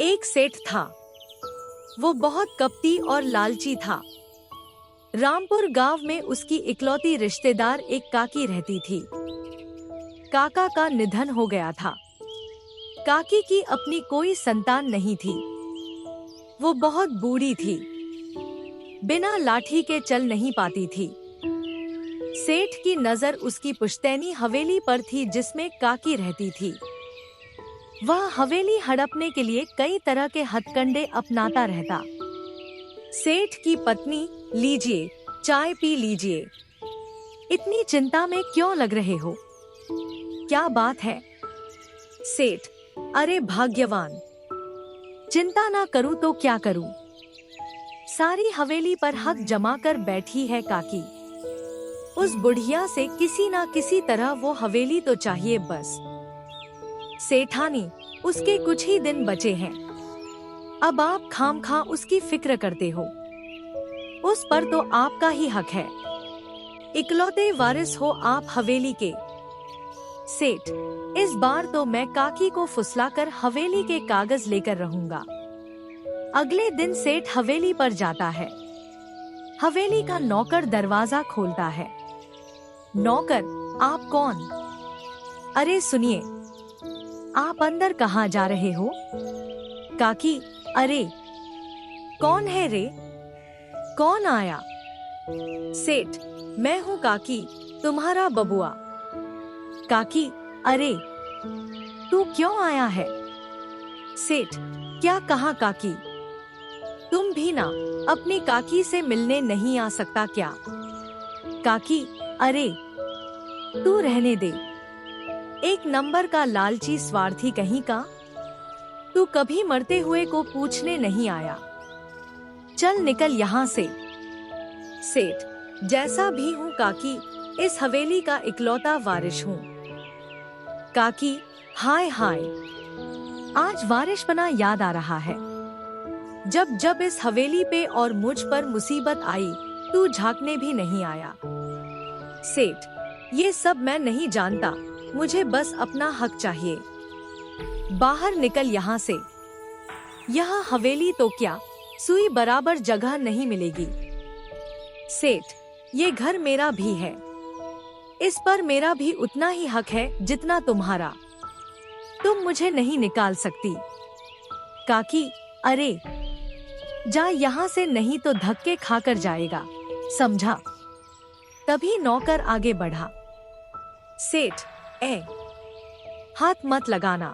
एक सेठ था। वो बहुत कपटी और लालची था। रामपुर गांव में उसकी इकलौती रिश्तेदार एक काकी रहती थी। काका का निधन हो गया था। काकी की अपनी कोई संतान नहीं थी। वो बहुत बूढ़ी थी। बिना लाठी के चल नहीं पाती थी। सेठ की नजर उसकी पुश्तैनी हवेली पर थी जिसमें काकी रहती थी। वह हवेली हड़पने के लिए कई तरह के हथकंडे अपनाता रहता। सेठ की पत्नी, लीजिए चाय पी लीजिए। इतनी चिंता में क्यों लग रहे हो? क्या बात है? सेठ, अरे भाग्यवान, चिंता ना करूं तो क्या करूं? सारी हवेली पर हक जमा कर बैठी है काकी। उस बुढ़िया से किसी ना किसी तरह वो हवेली तो चाहिए बस। सेठानी, उसके कुछ ही दिन बचे हैं। अब आप खामखा उसकी फिक्र करते हो। उस पर तो आपका ही हक है। इकलौते वारिस हो आप हवेली के। सेठ, इस बार तो मैं काकी को फुसलाकर हवेली के कागज लेकर रहूंगा। अगले दिन सेठ हवेली पर जाता है। हवेली का नौकर दरवाजा खोलता है। नौकर, आप कौन? अरे सुनिए, आप अंदर कहाँ जा रहे हो? काकी, अरे कौन है रे? कौन आया? सेठ, मैं हूँ काकी, तुम्हारा बबुआ। काकी, अरे तू क्यों आया है? सेठ, क्या कहा काकी? तुम भी ना अपनी काकी से मिलने नहीं आ सकता क्या? काकी, अरे तू रहने दे। एक नंबर का लालची स्वार्थी कहीं का। तू कभी मरते हुए को पूछने नहीं आया। चल निकल यहाँ से। सेठ, जैसा भी हूँ काकी, इस हवेली का इकलौता वारिश हूँ। काकी, हाय हाय, आज वारिशपना याद आ रहा है। जब जब इस हवेली पे और मुझ पर मुसीबत आई, तू झांकने भी नहीं आया। सेठ, ये सब मैं नहीं जानता, मुझे बस अपना हक चाहिए। बाहर निकल यहाँ से। यहाँ हवेली तो क्या, सुई बराबर जगह नहीं मिलेगी। सेठ, ये घर मेरा भी है। इस पर मेरा भी उतना ही हक है जितना तुम्हारा। तुम मुझे नहीं निकाल सकती। काकी, अरे जा यहाँ से, नहीं तो धक्के खाकर जाएगा, समझा? तभी नौकर आगे बढ़ा। सेठ, हाथ मत लगाना।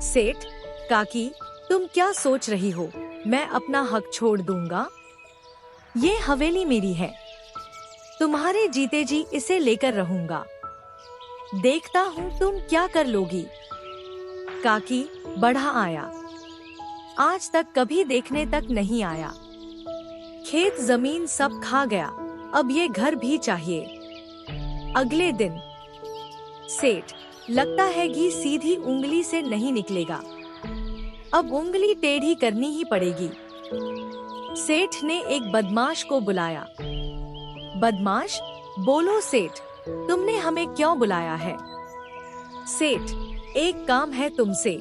सेठ, काकी, तुम क्या सोच रही हो, मैं अपना हक छोड़ दूंगा? ये हवेली मेरी है। तुम्हारे जीते जी इसे लेकर रहूंगा। देखता हूँ तुम क्या कर लोगी। काकी, बढ़ा आया। आज तक कभी देखने तक नहीं आया। खेत जमीन सब खा गया, अब ये घर भी चाहिए। अगले दिन। सेठ, लगता है घी सीधी उंगली से नहीं निकलेगा। अब उंगली टेढ़ी करनी ही पड़ेगी। सेठ ने एक बदमाश को बुलाया। बदमाश, बोलो सेठ, तुमने हमें क्यों बुलाया है? सेठ, एक काम है तुमसे।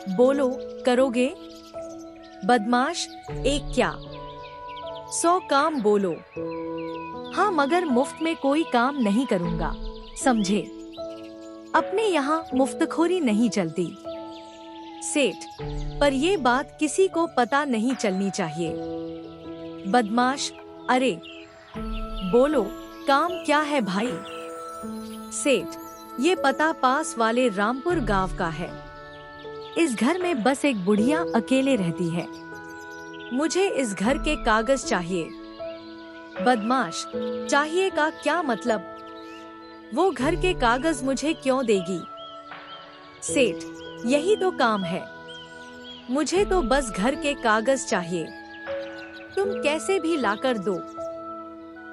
बोलो, करोगे? बदमाश, एक क्या, 100 काम बोलो। हाँ, मगर मुफ्त में कोई काम नहीं करूँगा, समझे? अपने यहाँ मुफ्तखोरी नहीं चलती। सेठ, पर ये बात किसी को पता नहीं चलनी चाहिए। बदमाश, अरे बोलो, काम क्या है भाई? सेठ, ये पता पास वाले रामपुर गांव का है। इस घर में बस एक बुढ़िया अकेले रहती है। मुझे इस घर के कागज चाहिए। बदमाश, चाहिए का क्या मतलब? वो घर के कागज मुझे क्यों देगी? सेठ, यही तो काम है। मुझे तो बस घर के कागज चाहिए। तुम कैसे भी लाकर दो।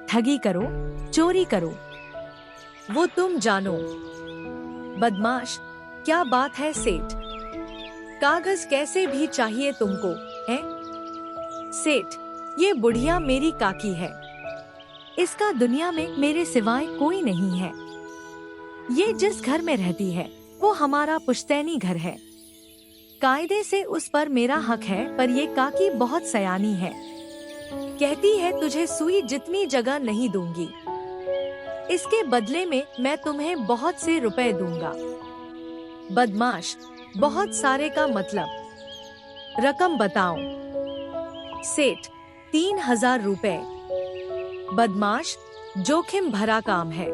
ठगी करो, चोरी करो, वो तुम जानो। बदमाश, क्या बात है सेठ? कागज कैसे भी चाहिए तुमको, हैं? सेठ, ये बुढ़िया मेरी काकी है। इसका दुनिया में मेरे सिवाय कोई नहीं है। ये जिस घर में रहती है वो हमारा पुश्तैनी घर है। कायदे से उस पर मेरा हक है, पर ये काकी बहुत सयानी है। कहती है तुझे सुई जितनी जगह नहीं दूंगी, इसके बदले में मैं तुम्हें बहुत से रुपए दूंगा। बदमाश, बहुत सारे का मतलब? रकम बताओ। सेठ, 3000 रुपए। बदमाश, जोखिम भरा काम है,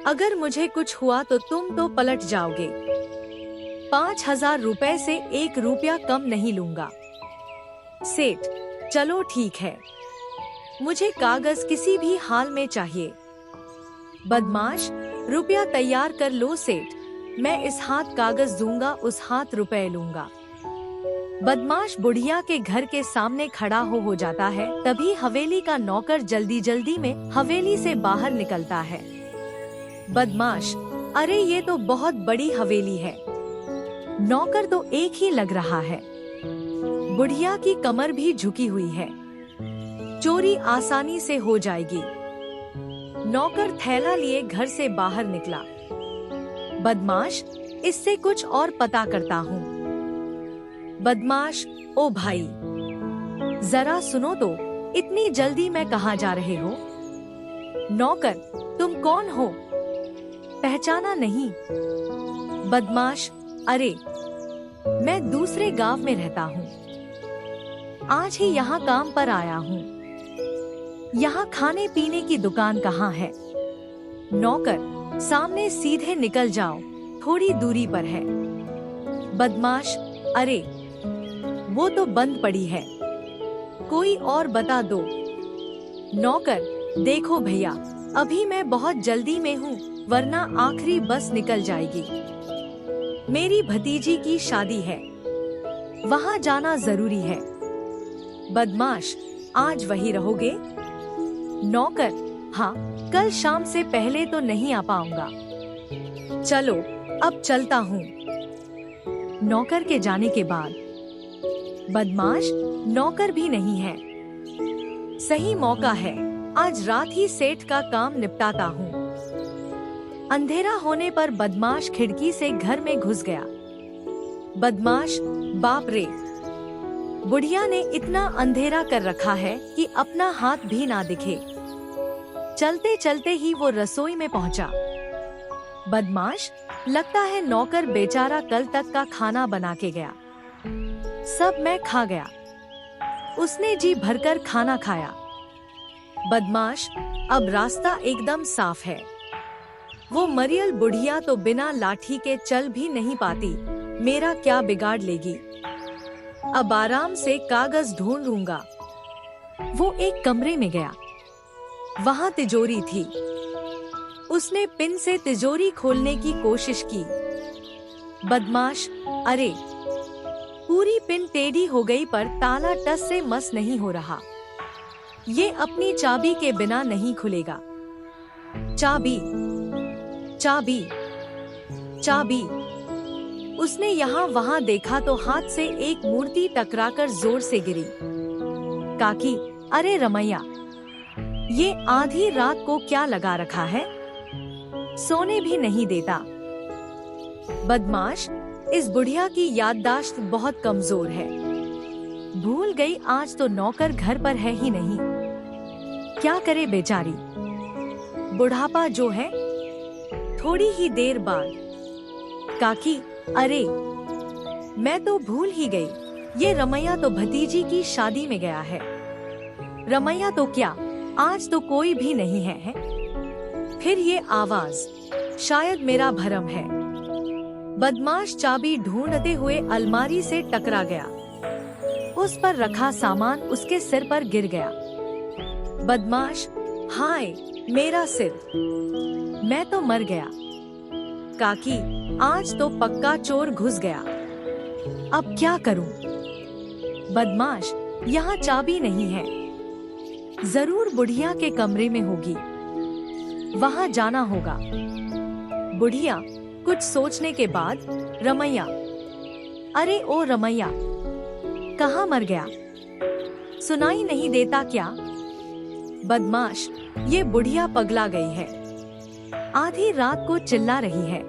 अगर मुझे कुछ हुआ तो तुम तो पलट जाओगे। 5000 रुपए से 1 रुपया कम नहीं लूंगा। सेठ, चलो ठीक है, मुझे कागज किसी भी हाल में चाहिए। बदमाश, रुपया तैयार कर लो सेठ, मैं इस हाथ कागज दूंगा, उस हाथ रुपए लूंगा। बदमाश बुढ़िया के घर के सामने खड़ा हो जाता है। तभी हवेली का नौकर जल्दी जल्दी में हवेली से बाहर निकलता है। बदमाश, अरे ये तो बहुत बड़ी हवेली है, नौकर तो एक ही लग रहा है। बुढ़िया की कमर भी झुकी हुई है, चोरी आसानी से हो जाएगी। नौकर थैला लिए घर से बाहर निकला। बदमाश, इससे कुछ और पता करता हूँ। बदमाश, ओ भाई, जरा सुनो तो, इतनी जल्दी में कहाँ जा रहे हो? नौकर, तुम कौन हो, पहचाना नहीं? बदमाश, अरे मैं दूसरे गांव में रहता हूँ, आज ही यहाँ काम पर आया हूँ। यहाँ खाने पीने की दुकान कहाँ है? नौकर, सामने सीधे निकल जाओ, थोड़ी दूरी पर है। बदमाश, अरे वो तो बंद पड़ी है, कोई और बता दो। नौकर, देखो भैया, अभी मैं बहुत जल्दी में हूँ, वरना आखिरी बस निकल जाएगी। मेरी भतीजी की शादी है, वहाँ जाना जरूरी है। बदमाश, आज वही रहोगे? नौकर, हाँ, कल शाम से पहले तो नहीं आ पाऊंगा। चलो अब चलता हूँ। नौकर के जाने के बाद बदमाश, नौकर भी नहीं है। सही मौका है, आज रात ही सेठ का काम निपटाता हूँ। अंधेरा होने पर बदमाश खिड़की से घर में घुस गया। बदमाश, बाप रे, बुढ़िया ने इतना अंधेरा कर रखा है कि अपना हाथ भी ना दिखे। चलते चलते ही वो रसोई में पहुंचा। बदमाश, लगता है नौकर बेचारा कल तक का खाना बना के गया, सब मैं खा गया। उसने जी भरकर खाना खाया। बदमाश, अब रास्ता एकदम साफ है। वो मरियल बुढ़िया तो बिना लाठी के चल भी नहीं पाती, मेरा क्या बिगाड़ लेगी। अब आराम से कागज ढूंढूंगा। वो एक कमरे में गया, वहाँ तिजोरी थी। उसने पिन से तिजोरी खोलने की कोशिश की। बदमाश, अरे पूरी पिन टेढ़ी हो गई, पर ताला टस से मस नहीं हो रहा। ये अपनी चाबी के बिना नहीं खुलेगा। चाबी, चाबी, चाबी। उसने यहाँ वहाँ देखा तो हाथ से एक मूर्ति टकराकर जोर से गिरी। काकी, अरे रमैया, ये आधी रात को क्या लगा रखा है, सोने भी नहीं देता। बदमाश, इस बुढ़िया की याददाश्त बहुत कमजोर है, भूल गई आज तो नौकर घर पर है ही नहीं। क्या करे बेचारी, बुढ़ापा जो है। थोड़ी ही देर बाद, काकी, अरे मैं तो भूल ही गई, ये रमैया तो भतीजी की शादी में गया है। रमैया तो क्या, आज तो कोई भी नहीं है। फिर ये आवाज, शायद मेरा भरम है। बदमाश चाबी ढूंढते हुए अलमारी से टकरा गया। उस पर रखा सामान उसके सिर पर गिर गया। बदमाश, हाय मेरा सिर, मैं तो मर गया। काकी, आज तो पक्का चोर घुस गया, अब क्या करूं? बदमाश, यहाँ चाबी नहीं है, जरूर बुढ़िया के कमरे में होगी, वहाँ जाना होगा। बुढ़िया, कुछ सोचने के बाद, रमैया, अरे ओ रमैया, कहाँ मर गया, सुनाई नहीं देता क्या? बदमाश, ये बुढ़िया पगला गई है, आधी रात को चिल्ला रही है।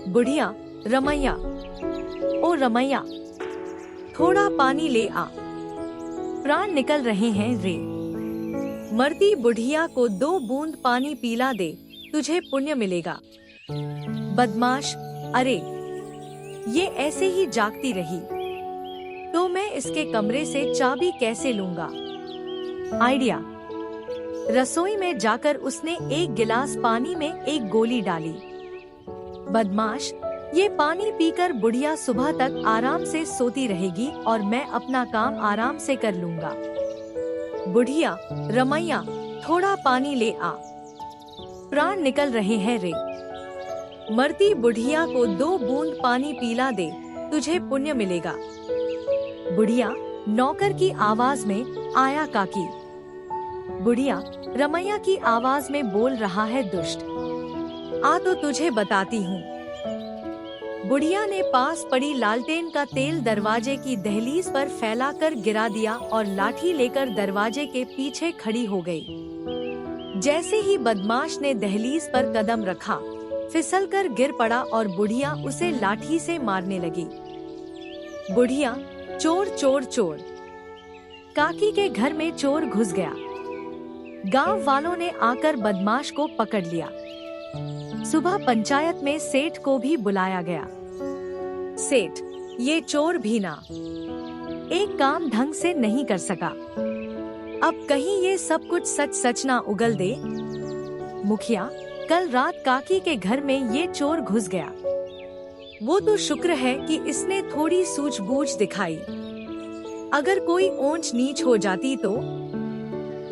बुढ़िया, रमैया, ओ रमैया, थोड़ा पानी ले आ, प्राण निकल रहे हैं रे। मरती बुढ़िया को 2 बूंद पानी पिला दे, तुझे पुण्य मिलेगा। बदमाश, अरे ये ऐसे ही जागती रही तो मैं इसके कमरे से चाबी कैसे लूंगा। आइडिया, रसोई में जाकर उसने 1 गिलास पानी में 1 गोली डाली। बदमाश, ये पानी पीकर बुढ़िया सुबह तक आराम से सोती रहेगी और मैं अपना काम आराम से कर लूंगा। बुढ़िया, रमैया, थोड़ा पानी ले आ, प्राण निकल रहे हैं रे। मरती बुढ़िया को 2 बूंद पानी पिला दे, तुझे पुण्य मिलेगा। बुढ़िया, नौकर की आवाज में, आया काकी। बुढ़िया, रमैया की आवाज में बोल रहा है दुष्ट, आ तो तुझे बताती हूँ। बुढ़िया ने पास पड़ी लालटेन का तेल दरवाजे की दहलीज पर फैलाकर गिरा दिया और लाठी लेकर दरवाजे के पीछे खड़ी हो गई। जैसे ही बदमाश ने दहलीज पर कदम रखा, फिसलकर गिर पड़ा और बुढ़िया उसे लाठी से मारने लगी। बुढ़िया, चोर चोर चोर, काकी के घर में चोर घुस गया। गांव वालों ने आकर बदमाश को पकड़ लिया। सुबह पंचायत में सेठ को भी बुलाया गया। सेठ, ये चोर भी ना एक काम ढंग से नहीं कर सका, अब कहीं ये सब कुछ सच सच ना उगल दे। मुखिया, कल रात काकी के घर में ये चोर घुस गया। वो तो शुक्र है कि इसने थोड़ी सूझबूझ दिखाई, अगर कोई ऊंच नीच हो जाती तो।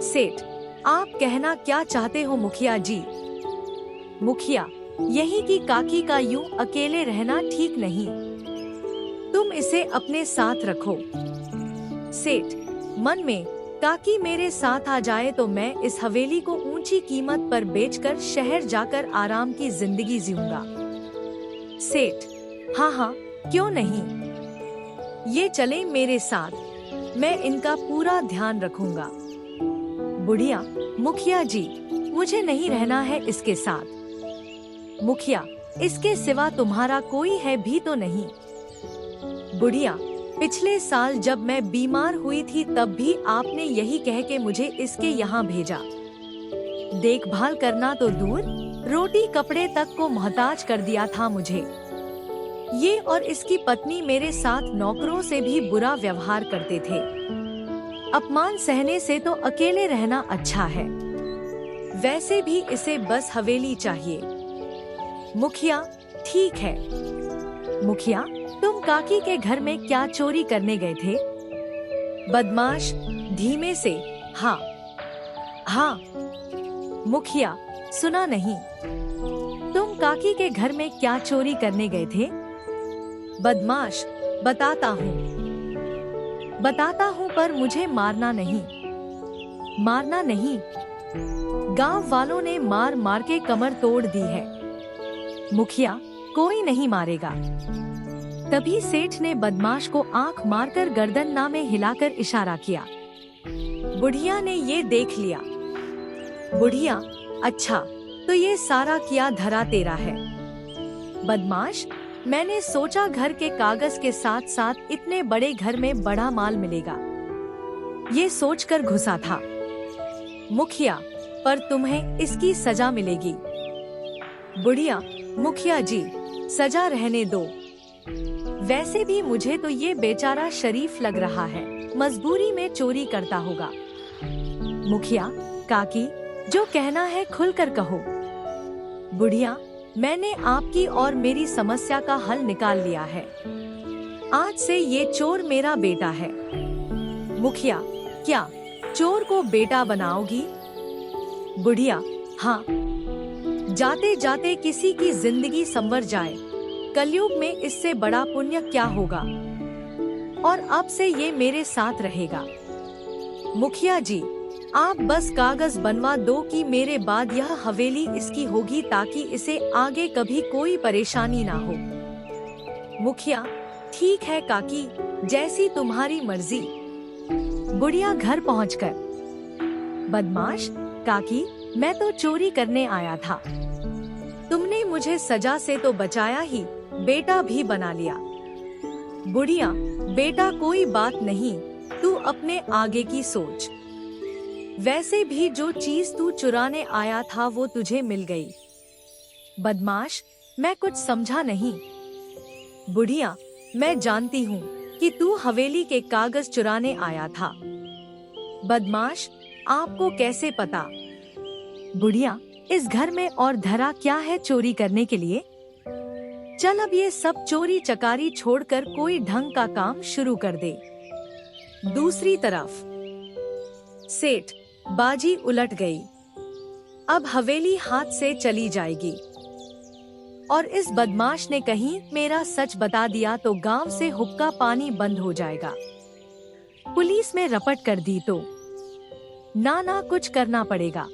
सेठ, आप कहना क्या चाहते हो मुखिया जी? मुखिया, यही कि काकी का यूं अकेले रहना ठीक नहीं, तुम इसे अपने साथ रखो। सेठ, मन में, काकी मेरे साथ आ जाए तो मैं इस हवेली को ऊंची कीमत पर बेचकर शहर जाकर आराम की जिंदगी जीऊंगा। सेठ, हाँ हाँ, क्यों नहीं, ये चले मेरे साथ, मैं इनका पूरा ध्यान रखूंगा। बुढ़िया, मुखिया जी, मुझे नहीं रहना है इसके साथ। मुखिया, इसके सिवा तुम्हारा कोई है भी तो नहीं। बुढ़िया, पिछले साल जब मैं बीमार हुई थी तब भी आपने यही कह के मुझे इसके यहाँ भेजा। देखभाल करना तो दूर, रोटी कपड़े तक को मोहताज कर दिया था मुझे। ये और इसकी पत्नी मेरे साथ नौकरों से भी बुरा व्यवहार करते थे। अपमान सहने से तो अकेले रहना अच्छा है। वैसे भी इसे बस हवेली चाहिए। मुखिया, ठीक है। मुखिया, तुम काकी के घर में क्या चोरी करने गए थे? बदमाश, धीमे से, हाँ हाँ। मुखिया, सुना नहीं, तुम काकी के घर में क्या चोरी करने गए थे? बदमाश, बताता हूँ पर मुझे मारना नहीं। मारना नहीं, गांव वालों ने मार मार के कमर तोड़ दी है। मुखिया, कोई नहीं मारेगा। तभी सेठ ने बदमाश को आंख मारकर गर्दन ना में हिलाकर इशारा किया। बुढ़िया ने ये देख लिया। बुढ़िया, अच्छा, तो ये सारा किया धरा तेरा है। बदमाश, मैंने सोचा घर के कागज के साथ साथ इतने बड़े घर में बड़ा माल मिलेगा, ये सोचकर घुसा था। मुखिया, पर तुम्हें इसकी सजा मिलेगी। बुढ़िया, मुखिया जी, सजा रहने दो। वैसे भी मुझे तो ये बेचारा शरीफ लग रहा है, मजबूरी में चोरी करता होगा। मुखिया, काकी, जो कहना है खुलकर कहो। बुढ़िया, मैंने आपकी और मेरी समस्या का हल निकाल लिया है। आज से ये चोर मेरा बेटा है। मुखिया, क्या चोर को बेटा बनाओगी? बुढ़िया, हाँ, जाते जाते किसी की जिंदगी संवर जाए, कलयुग में इससे बड़ा पुण्य क्या होगा। और अब से ये मेरे साथ रहेगा। मुखिया जी, आप बस कागज बनवा दो कि मेरे बाद यह हवेली इसकी होगी, ताकि इसे आगे कभी कोई परेशानी ना हो। मुखिया, ठीक है काकी, जैसी तुम्हारी मर्जी। बुढ़िया घर पहुंचकर, बदमाश, काकी, मैं तो चोरी करने आया था, तुमने मुझे सजा से तो बचाया ही, बेटा भी बना लिया। बुढ़िया, बेटा कोई बात नहीं, तू अपने आगे की सोच। वैसे भी जो चीज तू चुराने आया था वो तुझे मिल गई। बदमाश, मैं कुछ समझा नहीं। बुढ़िया, मैं जानती हूँ कि तू हवेली के कागज चुराने आया था। बदमाश, आपको कैसे पता? बुढ़िया, इस घर में और धरा क्या है चोरी करने के लिए? चल अब ये सब चोरी चकारी छोड़कर कोई ढंग का काम शुरू कर दे। दूसरी तरफ सेठ, बाजी उलट गई। अब हवेली हाथ से चली जाएगी। और इस बदमाश ने कहीं मेरा सच बता दिया तो गांव से हुक्का पानी बंद हो जाएगा। पुलिस में रपट कर दी तो ना कुछ करना पड़ेगा।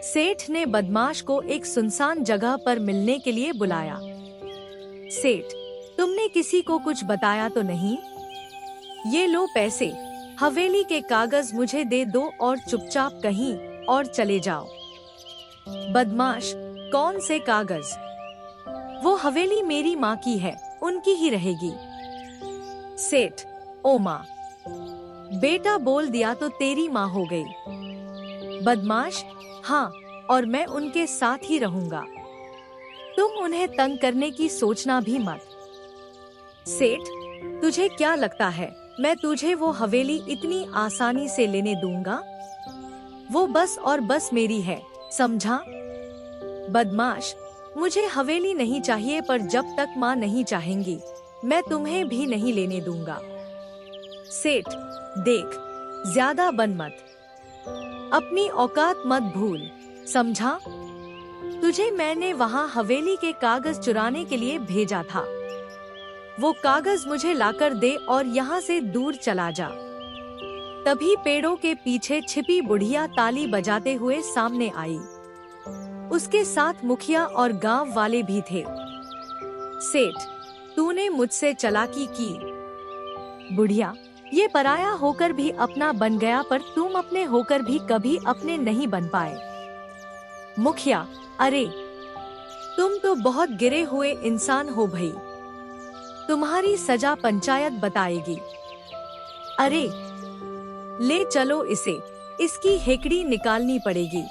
सेठ ने बदमाश को एक सुनसान जगह पर मिलने के लिए बुलाया। सेठ, तुमने किसी को कुछ बताया तो नहीं? ये लो पैसे, हवेली के कागज मुझे दे दो और चुपचाप कहीं और चले जाओ। बदमाश, कौन से कागज? वो हवेली मेरी माँ की है, उनकी ही रहेगी। सेठ, ओ माँ, बेटा बोल दिया तो तेरी माँ हो गई। बदमाश, हाँ, और मैं उनके साथ ही रहूंगा। तुम उन्हें तंग करने की सोचना भी मत। सेठ, तुझे क्या लगता है मैं तुझे वो हवेली इतनी आसानी से लेने दूंगा? वो बस और बस मेरी है, समझा? बदमाश, मुझे हवेली नहीं चाहिए, पर जब तक माँ नहीं चाहेंगी मैं तुम्हें भी नहीं लेने दूंगा। सेठ, देख, ज्यादा बन मत, अपनी औकात मत भूल, समझा? तुझे मैंने वहाँ हवेली के कागज चुराने के लिए भेजा था। वो कागज मुझे लाकर दे और यहाँ से दूर चला जा। तभी पेड़ों के पीछे छिपी बुढ़िया ताली बजाते हुए सामने आई। उसके साथ मुखिया और गांव वाले भी थे। सेठ, तूने मुझसे चालाकी की। बुढ़िया, ये पराया होकर भी अपना बन गया, पर तुम अपने होकर भी कभी अपने नहीं बन पाए। मुखिया, अरे तुम तो बहुत गिरे हुए इंसान हो भाई, तुम्हारी सजा पंचायत बताएगी। अरे ले चलो इसे, इसकी हेकड़ी निकालनी पड़ेगी।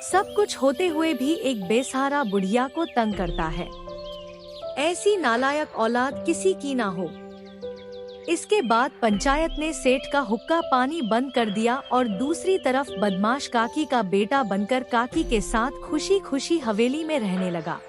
सब कुछ होते हुए भी एक बेसहारा बुढ़िया को तंग करता है। ऐसी नालायक औलाद किसी की ना हो। इसके बाद पंचायत ने सेठ का हुक्का पानी बंद कर दिया और दूसरी तरफ बदमाश काकी का बेटा बनकर काकी के साथ खुशी खुशी हवेली में रहने लगा।